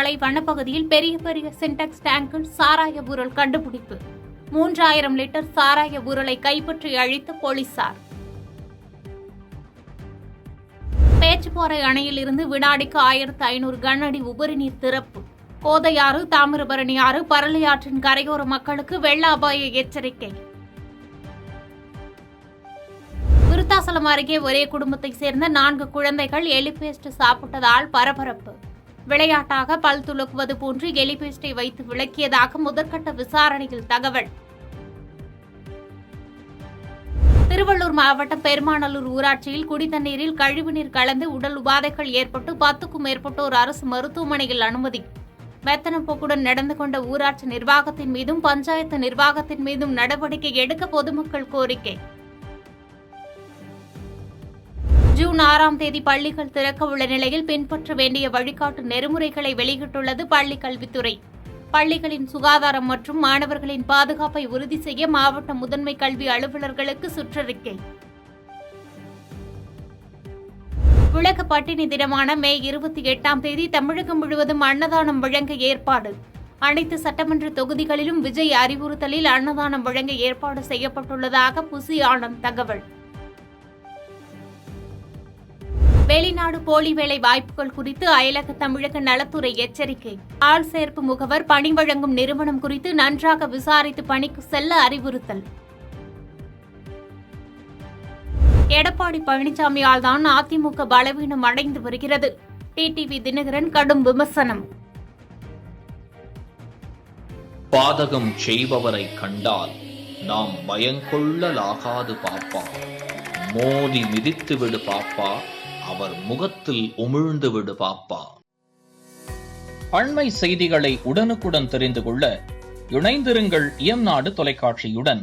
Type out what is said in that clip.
மலை வனப்பகுதியில் பெரிய சின்டெக்ஸ் டேங்கில் சாராய ஊழல் கண்டுபிடிப்பு. 3000 லிட்டர் சாராய ஊழலை கைப்பற்றி அழித்த போலீசார். பேச்சுப்பாறை அணையில் இருந்து வினாடிக்கு 1500 கன அடி உபரிநீர் திறப்பு. கோதையாறு, தாமிரபரணி ஆறு, பரளியாற்றின் கரையோர மக்களுக்கு வெள்ள அபாய எச்சரிக்கை. விருத்தாசலம் அருகே ஒரே குடும்பத்தைச் சேர்ந்த 4 குழந்தைகள் எலிபேஸ்ட் சாப்பிட்டதால் பரபரப்பு. விளையாட்டாக பல் துலக்குவது போன்று எலிபேஸ்டை வைத்து விளக்கியதாக முதற்கட்ட விசாரணையில் தகவல். திருவள்ளூர் மாவட்டம் பெருமாநல்லூர் ஊராட்சியில் குடிதண்ணீரில் கழிவுநீர் கலந்து உடல் உபாதைகள் ஏற்பட்டு 10க்கும் மேற்பட்டோர் அரசு மருத்துவமனையில் அனுமதி. மெத்தன போக்குடன் நடந்து கொண்ட ஊராட்சி நிர்வாகத்தின் மீதும் பஞ்சாயத்து நிர்வாகத்தின் மீதும் நடவடிக்கை எடுக்க பொதுமக்கள் கோரிக்கை. ஜூன் 6ஆம் தேதி பள்ளிகள் திறக்க உள்ள நிலையில் பின்பற்ற வேண்டிய வழிகாட்டு நெறிமுறைகளை வெளியிட்டுள்ளது பள்ளிக் கல்வித்துறை. பள்ளிகளின் சுகாதாரம் மற்றும் மாணவர்களின் பாதுகாப்பை உறுதி செய்ய மாவட்ட முதன்மை கல்வி அலுவலர்களுக்கு சுற்றறிக்கை. உலக பட்டினி தினமான மே 28ஆம் தேதி தமிழகம் முழுவதும் அன்னதானம் வழங்க ஏற்பாடு. அனைத்து சட்டமன்ற தொகுதிகளிலும் விஜய் அறிவுறுத்தலில் அன்னதானம் வழங்க ஏற்பாடு செய்யப்பட்டுள்ளதாக புசி ஆனந்த் தகவல். வெளிநாடு போலி வேலை வாய்ப்புகள் குறித்து அயலக தமிழக நலத்துறை எச்சரிக்கை. ஆள் சேர்ப்பு முகவர் பணி வழங்கும் நிறுவனம் குறித்து நன்றாக விசாரித்து பணிக்கு செல்ல அறிவுறுத்தல். எடப்பாடி பழனிசாமியால் தான் அதிமுக பலவீனம் அடைந்து வருகிறது. டிடிவி தினகரன் கடும் விமர்சனம். பாதகம் செய்பவரை கண்டால் நாம் பயங்கொள்ளலாகாது பாப்பா. மோதி மிதித்து விடு பாப்பா, அவர் முகத்தில் உமிழ்ந்து விடு பாப்பா. அண்மை செய்திகளை உடனுக்குடன் தெரிந்து கொள்ள இணைந்திருங்கள் இயம்நாடு தொலைக்காட்சியுடன்.